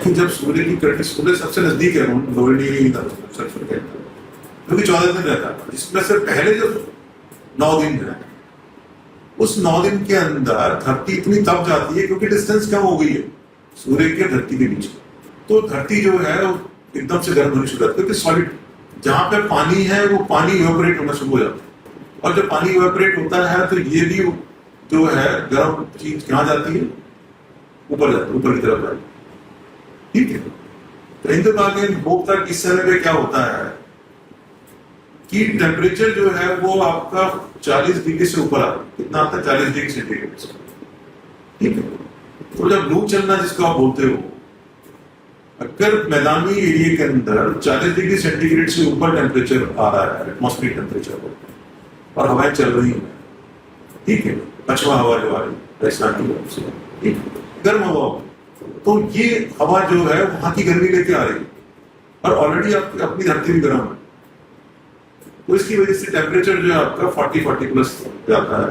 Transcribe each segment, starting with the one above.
कि जब सूर्य की किरण सूर्य सबसे नजदीक है रोहिणी सल्फर के अंदर, क्योंकि 14 दिन रहता है, इसमें से पहले जो 9 दिन है, उस 9 दिन के अंदर धरती इतनी तप जाती है क्योंकि डिस्टेंस कम हो गई है सूर्य के धरती के बीच। तो धरती जो है वो एकदम से गर्म होनी शुरू होती है, क्योंकि सॉलिड जहां पे पानी है वो पानी इवेपोरेट होना शुरू हो जाता है, और जब पानी इवेपोरेट होता है तो ये भी जो है गर्म चीज कहाँ जाती है, ऊपर जाती है, ऊपर की तरफ जाती है। ठीक है, तो इंद्रभाग भोग तक इस समय पे क्या होता है कि टेम्परेचर जो है वो आपका 40 डिग्री से ऊपर आता है। कितना आता है? 40 डिग्री सेंटीग्रेड से। ठीक है, तो जब लू चलना जिसको आप बोलते हो, अगर मैदानी एरिया के अंदर 40 डिग्री सेंटीग्रेड से ऊपर टेम्परेचर आ रहा है, एटमॉस्फेरिक टेम्परेचर, और हवाएं चल रही हैं, ठीक है, पछवा हवा जो आ रही है राजस्थान की तरफ से, ठीक है, गर्म हवा, तो ये हवा जो है वहां की गर्मी लेके आ रही है, और ऑलरेडी आपकी अपनी धरती भी गर्म है, तो इसकी वजह से टेम्परेचर जो है आपका 40 प्लस जाता है।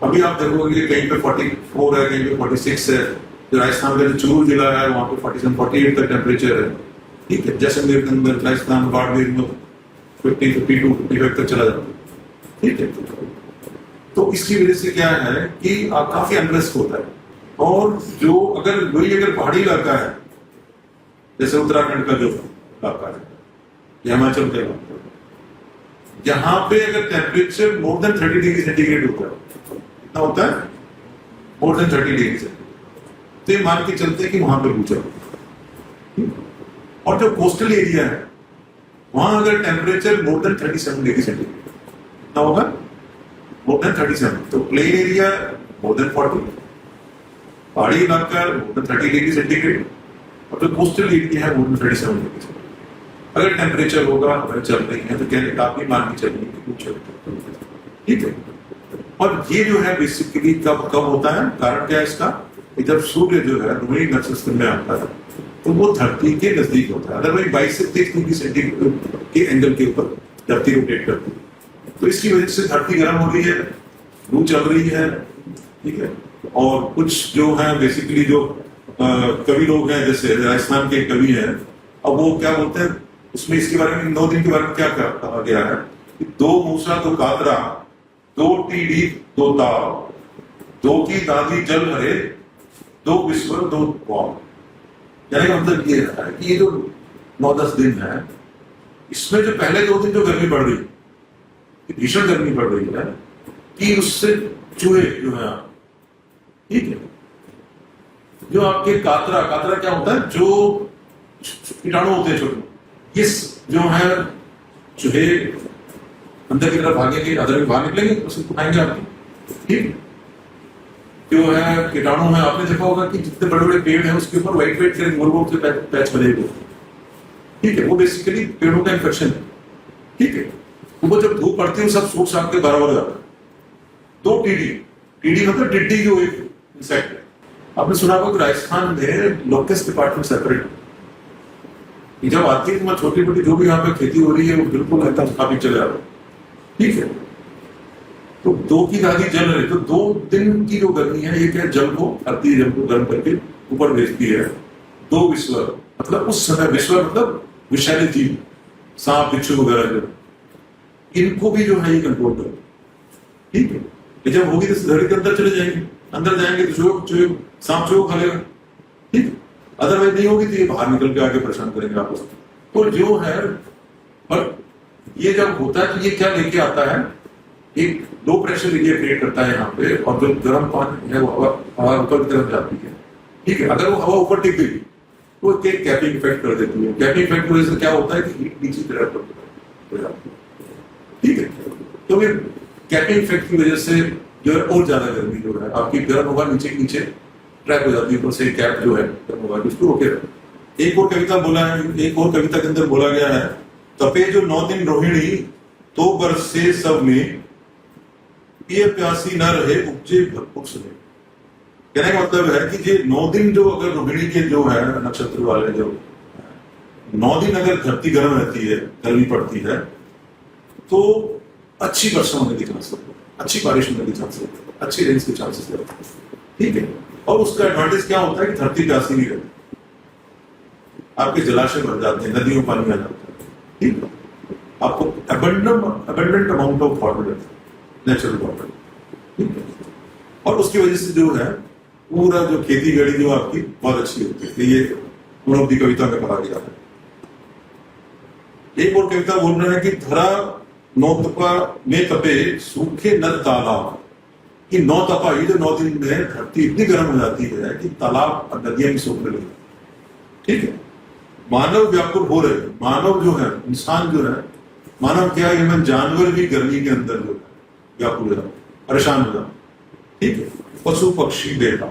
अभी आप देखोगे कहीं पे 44 है, कहीं पे 46 है। जो राजस्थान का जो चूरू जिला है वहाँ पे 47 48 तक टेम्परेचर है। ठीक है, जैसलमेर के अंदर, राजस्थान बाड़मेर में 50 52 55 तक चला जाता है। ठीक है, तो इसकी वजह से क्या है कि काफी अनरेस्ट होता है। और जो अगर पहाड़ी इलाका है, जैसे उत्तराखंड का जो इलाका है, हिमाचल का इलाका, जहां पे अगर temperature more than 30 degree centigrade होता है, कितना होता है? मोर देन 30 डिग्री सेंटीग्रेड, तो ये मान के चलते हैं कि वहां पे पूछा। और जो कोस्टल एरिया है वहां अगर temperature more than 37 degree centigrade, कितना होगा? More than 37। तो प्लेन एरिया मोर देन 40, पहाड़ी इलाका मोर देन 30 डिग्री सेंटीग्रेड, और जो कोस्टल एरिया है मोर देन 37 डिग्री सेंटीग्रेड। अगर टेम्परेचर होगा, अगर चल रही है, तो कहने का आप मान के चलिए कि कुछ चलते। ठीक है, और ये जो है बेसिकली कब होता है, कारण क्या है इसका? जब सूर्य जो है रोहिणी नक्षत्र में आता है तो वो धरती के नजदीक होता है। अदरवाइज 22 से 23 डिग्री सेंटीग्रेड के एंगल के ऊपर धरती रोटेट करती है, तो इसकी वजह से धरती गर्म हो रही है, लू चल रही है। ठीक है, और कुछ जो है बेसिकली जो कवि लोग हैं, जैसे राजस्थान के कवि हैं, अब वो क्या बोलते हैं उसमें, इसके बारे में 9 दिन के बारे में क्या कहा गया है कि 2 मूसा 2 कातरा 2 टीडी 2 ताव 2 की दादी जल भरे 2 विश्व 2 वाव। यानी का मतलब ये है कि ये जो 9-10 दिन है, इसमें जो पहले 2 दिन जो गर्मी पड़ रही, भीषण गर्मी पड़ रही है, कि उससे चूहे जो है, ठीक है, जो आपके कातरा क्या होता है? जो कीटाणु होते हैं छोटे, ये जो है चूहे अंदर की तरफ भागेंगे, अदर बाहर निकलेंगे, उसको खाएंगे आपके। ठीक, जो है कीटाणु है, आपने देखा होगा कि जितने बड़े बड़े पेड़ हैं उसके ऊपर व्हाइट के गोल से पैच बने हुए। ठीक है, वो बेसिकली पेड़ों का इन्फेक्शन है। ठीक है, वो जब धूप पड़ती है सब सूख साख के बराबर हो जाता है। 2 टीडी मतलब टिड्डी जो एक इंसेक्ट है। आपने सुना होगा कि राजस्थान में लोकस डिपार्टमेंट सेपरेट, जब आती है छोटी मोटी जो भी यहाँ पे खेती हो रही है वो बिल्कुल एकदम काफी चले जा रहा है। ठीक है, तो 2 की दादी जल रही, तो 2 दिन की जो गर्मी है ये क्या जल को, धरती जल को गर्म करके ऊपर भेजती है। 2 विश्व मतलब उस समय, विश्व मतलब विषैले जीव, सांप बिच्छू वगैरह जो, इनको भी जो है ये कंट्रोल कर। ठीक है, जब होगी तो धरती के अंदर चले जाएंगे, अंदर जाएंगे तो सांप चूहे खा लेगा। ठीक है, अदरवाइज नहीं होगी तो ये बाहर निकल के आके परेशान करेंगे आपको। तो जो है, पर ये जब होता है तो ये क्या लेके आता है, एक लो प्रेशर एरिया क्रिएट करता है यहाँ पे, और जो गर्म पानी है वो हवा ऊपर की तरफ जाती है। ठीक है, अगर वो हवा ऊपर टिक गई तो एक कैपिंग इफेक्ट कर देती है। कैपिंग इफेक्ट की वजह से क्या होता है कि हीट नीचे की तरफ हो जाती है। ठीक है, तो ये कैपिंग इफेक्ट की वजह से जो है और ज्यादा गर्मी जो है आपकी गर्म होगा, नीचे ट्रैप हो जाती है, ऊपर से कैप जो है गर्म होगा उसको रोके रहे। एक और कविता के अंदर बोला गया है, तपे जो 9 दिन रोहिणी तो बरसे सब में, ये प्यासी न रहे उपजे भरपूर सुने। कहने का मतलब है कि ये 9 दिन जो अगर रोहिणी के जो है नक्षत्र वाले जो 9 दिन अगर धरती गर्म रहती है, गर्मी पड़ती है, तो अच्छी वर्षा होने की चांसेस है, अच्छी बारिश होने की चांसेस है, अच्छी रेंज के चांसेस रहते हैं। ठीक है, और उसका एडवांटेज क्या होता है कि धरती प्यासी नहीं रहती। आपके जलाशय भर जाते हैं, नदियों पानी आ जाता है, ठीक है। आपको abundant amount of water natural water, ठीक है। और उसकी वजह से जो है पूरा जो खेती गड़ी जो आपकी बहुत अच्छी होती है। ये उन्होंने कविता में कहा गया है। एक और कविता बोल रहे हैं कि धरा नौ तपा में तपे सूखे नद तालाब, कि 9 तपा, ये जो 9 दिन में धरती इतनी गर्म हो जाती है कि तालाब और नदियां भी सूखने लगी, ठीक है। मानव व्याकुल हो रहे हैं, मानव जो है, इंसान जो है, मानव क्या है, इवन जानवर भी गर्मी के अंदर जो है व्याकुल हो जाए, परेशान हो जाए, ठीक है। पशु पक्षी देखा,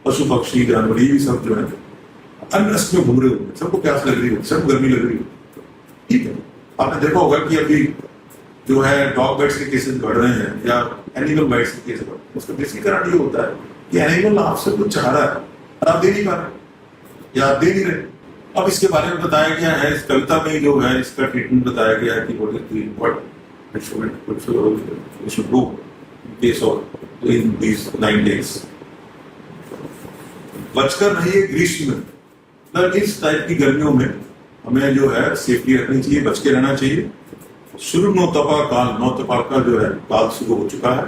पशु पक्षी जानवर ये भी सब जो है अनरस में घूम रहे होते हैं, सबको प्यास लग रही है, सबको गर्मी लग रही है, ठीक है। आपने देखा होगा कि अभी जो है डॉग बाइट्स के केसेस बढ़ रहे हैं या एनिमल बाइट्स के केसेस बढ़ रहे हैं, उसका बेसिक कारण ये होता है कि एनिमल आपसे कुछ चाह रहा है और आप दे नहीं पा रहे या आप दे नहीं रहे। अब इसके बारे में बताया गया है, इस कविता में जो है इसका ट्रीटमेंट बताया गया है कि what should do in case of in these 9 days। बचकर रहिए ग्रीष्म में, मतलब इस टाइप की गर्मियों में हमें जो है सेफ्टी रखनी चाहिए, बच के रहना चाहिए। शुरू नौ तपा काल, 9 तपा का जो है काल शुरू हो चुका है,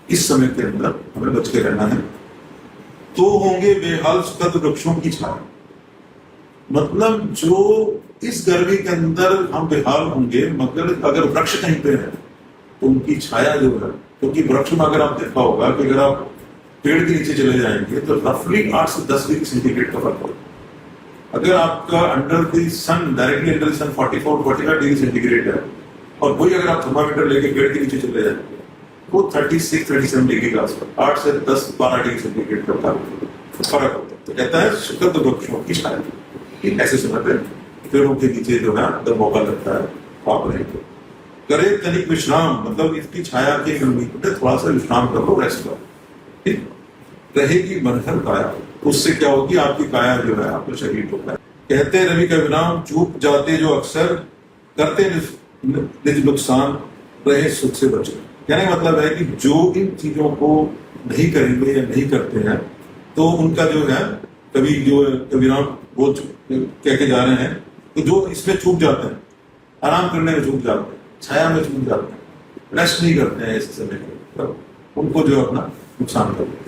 इस समय के अंदर हमें बच के रहना है। तो होंगे बेहाल सुखद वृक्षों की छाया, मतलब जो इस गर्मी के अंदर हम बेहाल होंगे, मगर अगर वृक्ष कहीं पे है तो उनकी छाया जो है, क्योंकि वृक्ष में अगर आप देखा होगा कि अगर आप पेड़ के नीचे चले जाएंगे तो रफली 8 से 10 डिग्री सेंटीग्रेड का फर्क होगा। अगर आपका under the sun, directly under the sun 44-45 degree centigrade है, और वही अगर आप थर्मामीटर लेके पेड़ के नीचे चले जाएंगे वो 36-37 डिग्री का आसपास, 8 से 10-12 डिग्री सेंटीग्रेड का फर्क होता है। तो कहता है सुखद वृक्षों की छाया, ऐसे समय पे पेड़ों के नीचे जो है अगर मौका लगता है आप रहेंगे। करे तनिक विश्राम, मतलब इसकी छाया के गर्मी पे थोड़ा सा विश्राम कर लो, रेस्ट करो, ठीक। रहेगी मनहर काया, उससे क्या होगी, आपकी काया जो है आपका शरीर होता है। कहते रवि का विराम चूक जाते जो अक्सर, करते निज नुकसान, रहे सुख से बचे। यानी मतलब है कि जो इन चीजों को नहीं करेंगे या नहीं करते हैं तो उनका जो है कभी जो विराम वो कह के जा रहे हैं, तो जो इसमें चूक जाते हैं, आराम करने में चूक जाते हैं, छाया में चूक जाते हैं, रेस्ट नहीं करते हैं ऐसे समय में, उनको जो अपना नुकसान करते हैं।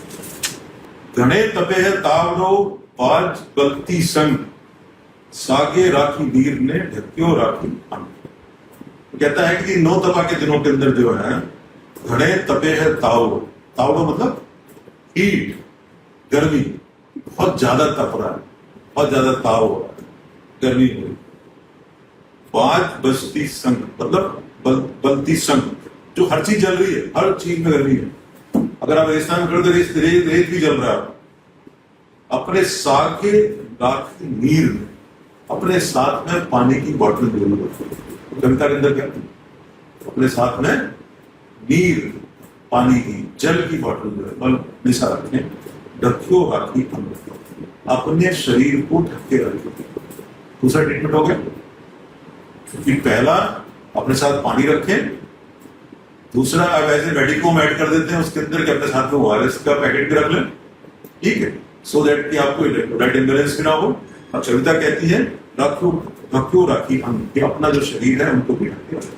घने तपे है तावड़ो बाज गलती संग, सागे राखी वीर ने ढक्यो राखी अंग। कहता है कि 9 तपा के दिनों के अंदर जो है घने तपे है तावड़ो, तावड़ो मतलब हीट, गर्मी, बहुत ज्यादा तप रहा है, बहुत ज्यादा ताव हो रहा है, गर्मी हो रही। बाज बजती संग मतलब बलती संग, जो हर चीज जल रही है, हर चीज में गर्मी है। अगर आप रेगिस्तान में खड़े तो रेत भी जल रहा है। अपने सागे राखी नीर में, अपने साथ में पानी की बोतल जरूर रखें। कविता के अंदर क्या, अपने साथ में नीर, पानी की, जल की बोतल जो है हमेशा रखें। ढक्यो राखी अंग, अपने शरीर को ढके रखें। दूसरा ट्रीटमेंट हो गया, क्योंकि पहला अपने साथ पानी रखें, दूसरा अब ऐसे मेडिकोम ऐड कर देते हैं उसके अंदर कि अपने साथ में ORS का पैकेट भी रख लें, ठीक है, सो दैट कि आपको इलेक्ट्रोलाइट इम्बैलेंस भी ना हो। अब कविता कहती है ढक्यो राखी अंग, कि अपना जो शरीर है उनको भी ढके रखें,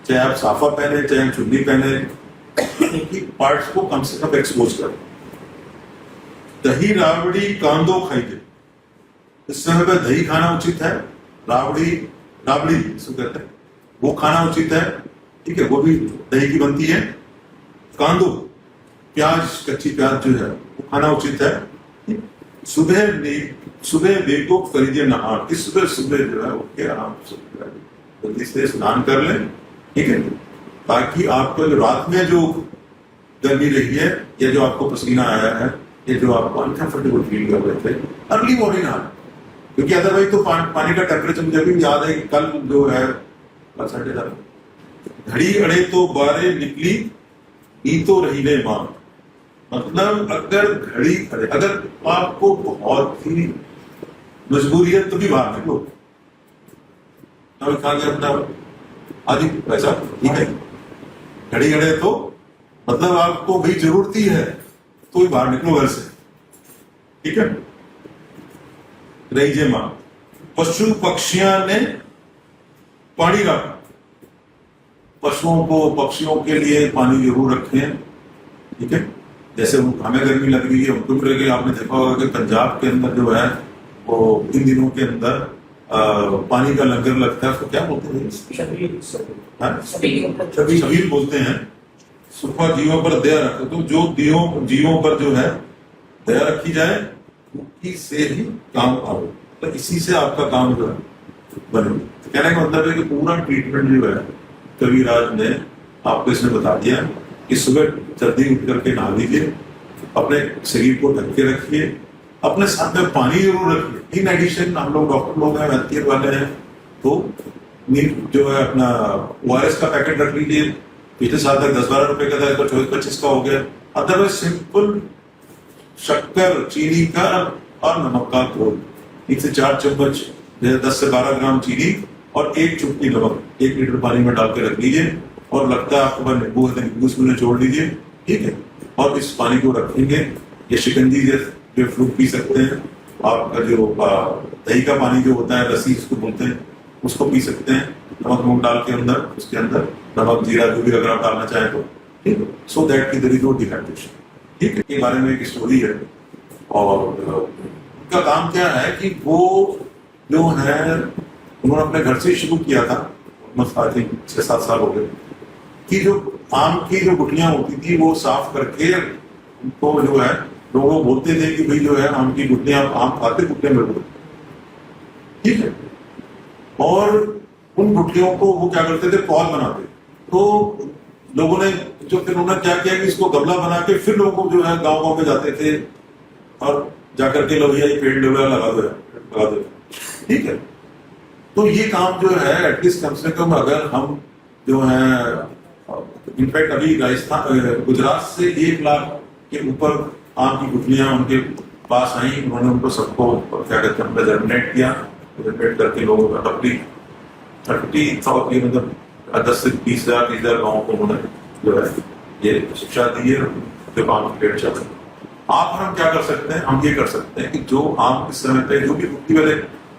चाहे आप साफा पहने चाहे चुन्नी पहने, उनकी पार्ट्स को कम से कम एक्सपोज करें। दही रावड़ी कांदो खाई दे, इस समय पर दही खाना उचित है, रावड़ी इसको कहते हैं, वो खाना उचित है, ठीक है, वो भी दही की बनती है। कांदो प्याज, कच्ची प्याज जो है वो खाना उचित है। सुबह बेको करीजिए नहार, कि सुबह जो है उठ के आराम से जल्दी से स्नान कर लें, ठीक है, ताकि आपको जो रात में जो गर्मी रही है या जो आपको पसीना आया है या जो आपको अनकंफर्टेबल फील कर रहे थे, अर्ली मॉर्निंग नहाना, क्योंकि अदरवाइज तो पानी का टेम्परेचर मुझे भी याद है कि कल जो है घड़ी अड़े तो बारे निकली ई तो रही ले मां, मतलब अगर घड़ी अड़े, अगर आपको बहुत ही मजबूरी है तो भी बाहर निकलो, खा के अपना आदि पैसा, ठीक है। घड़ी अड़े तो मतलब आपको भाई जरूरत ही है तो ही बाहर निकलो घर से, ठीक है। रही जे मां, पशु पक्षियां ने पानी रखा। पशुओं को पक्षियों के लिए पानी जरूर रखें, ठीक है। जैसे हमें गर्मी लग रही है, उनको भी लगे। आपने देखा होगा कि पंजाब के अंदर जो है वो इन दिनों के अंदर पानी का लंगर लगता है, उसको क्या बोलते हैं? छबील बोलते हैं। सुखा जीवों पर दया रखो, तो जो जीवों पर जो है दया रखी जाए, उसी से ही काम आओ, तो इसी से आपका काम जो है बने। कहने का मतलब है कि पूरा ट्रीटमेंट जो है कविराज ने आपको इसमें बता दिया कि सुबह जल्दी उठ करके नहा लीजिए, अपने शरीर को ढक के रखिए, अपने साथ में पानी जरूर रखिए। इन एडिशन हम लोग डॉक्टर लोग हैं, वैद्य वाले हैं, तो जो है अपना ORS का पैकेट रख लीजिए। पिछले साल तक 10-12 रुपए का था, 24-25 का हो गया। अदरवाइज सिंपल शक्कर, चीनी का और नमक का घोल, 1 से 4 चम्मच, 10 से 12 ग्राम चीनी और 1 चुटकी नमक 1 लीटर पानी में डाल के रख लीजिए। और लगता है आपको नींबू है, नींबू उसमें निचोड़ लीजिए, ठीक है। और इस पानी को रखेंगे। ये शिकंजी जो फ्रूट पी सकते हैं, आपका जो दही का पानी जो होता है, लस्सी इसको बोलते हैं, उसको पी सकते हैं, नमक डाल के अंदर, उसके अंदर नमक, जीरा जो भी अगर आप डालना चाहें तो, ठीक है। सो दैट की देयर इज नो डिहाइड्रेशन, ठीक है। के बारे में एक स्टोरी है। और उनका काम क्या है कि वो जो है उन्होंने अपने घर से शुरू किया था, 6-7 साल हो गए, कि जो आम की जो गुठलियां होती थी वो साफ करके उनको जो है लोगों बोलते थे कि भाई जो है आम की गुठलियां, आम खाते गुठलियां मिल गई, ठीक है। और उन गुठलियों को वो क्या करते थे, पौध बनाते। तो लोगों ने जो फिर उन्होंने क्या किया कि इसको गमला बना के फिर लोगों को जो है गाँव में जाते थे और जाकर के लोग यही पेड़ लगा दो, ठीक है। तो ये काम जो है एटलीस्ट कम से कम अगर हम जो है, इनफैक्ट अभी राजस्थान, गुजरात से 1 लाख के ऊपर आम की गुठलियां उनके पास आई। उन्होंने उनको सबको क्या कहते हैं जर्मिनेट किया, जर्मिनेट करके लोगों का 30,000 मतलब 10 से 20,000 गाँव को उन्होंने जो है ये शिक्षा दी है, जो आम के पेड़ चल रहे। आप हम क्या कर सकते हैं, हम ये कर सकते हैं कि जो आम इस समय पे जो भी गुठली वाले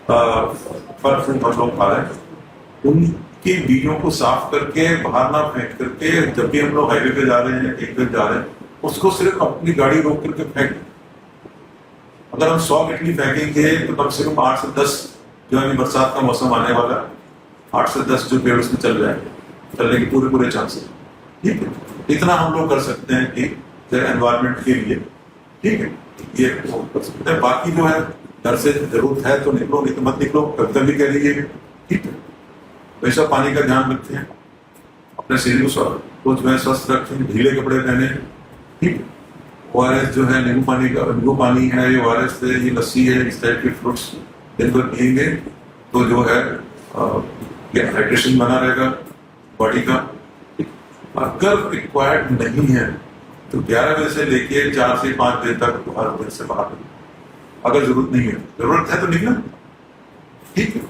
फल फ्रूट हम लोग खा रहे हैं, उनके बीजों को साफ करके बाहर ना फेंक करके, जब भी हम लोग हाईवे पे जा रहे हैं, एक पे जा रहे हैं, उसको सिर्फ अपनी गाड़ी रोक करके फेंक। अगर हम 100 गुठली फेंकेंगे तो कम से कम 8 से 10, जो है बरसात का मौसम आने वाला, 8 से 10 जो पेड़ उसमें चल जाएंगे, चलने के पूरे चांसेस, ठीक है। इतना हम लोग कर सकते हैं कि एनवायरमेंट के लिए, ठीक है, ये कर सकते हैं। बाकी जो है घर से जरूरत है तो निकलो, नहीं तो मत निकलो, कभी कह लीजिए, ठीक है। वैसा पानी का ध्यान रखें, अपने शरीर को स्वस्थ रखें, ढीले कपड़े पहने, ठीक। ORS जो है नींबू पानी है, ये ORS है, ये लस्सी है, इस टाइप के फ्रूट्स दिन भर पिएंगे तो जो है हाइड्रेशन बना रहेगा बॉडी का। अगर रिक्वायर्ड नहीं है तो 11 बजे से लेके 4 से 5 बजे तक घर से बाहर, अगर जरूरत नहीं है, जरूरत है तो निकला, ठीक है।